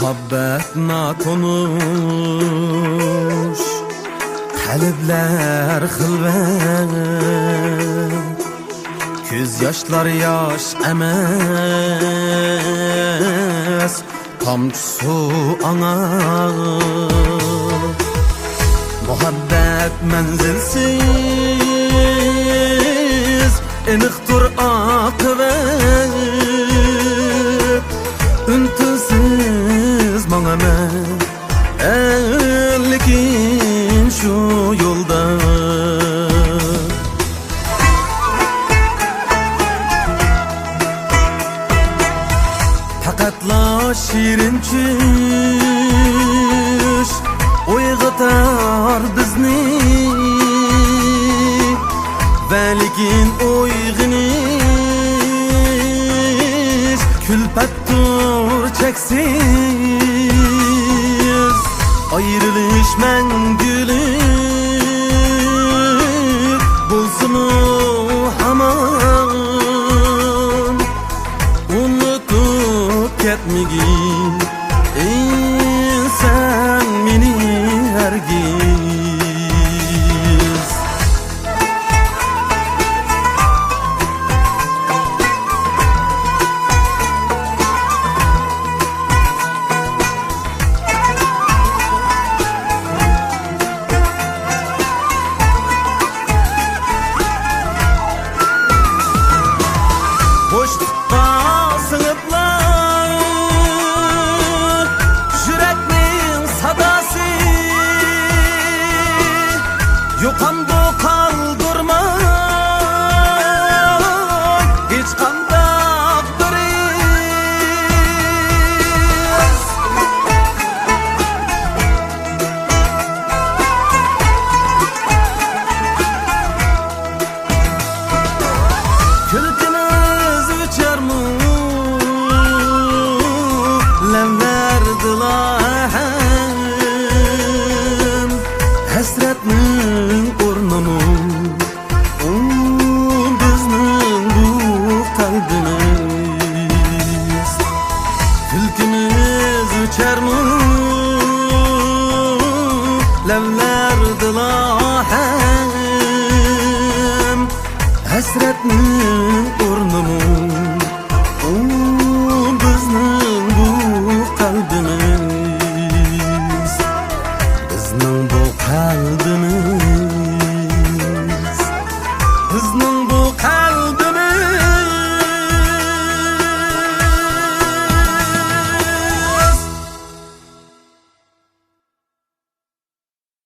Muhabbet nakonuş, kalpler hılvet, göz yaşlar yaş emez, tamç su ana. Muhabbet menzilsiz, eniqtur akıvet, üntüsiz mağame ellikin şu yolda. Takatla şirin çüş uyg'otar bizni, velikin uyg'onish kulfattur cheksiz. Ayrilish mangulik bo'lsin-u hamon, unutib ketmagin sen meni hergiz. Boşlukta sığıplar yürekmin sadası, yokamda kaldırma hiç kandak duriz. Külkümüz uçar mı lemler dilahem, hasretnin ornunu bizning bu kalbimiz. Külkümüz uçar mı lemler dilahem, hasretnin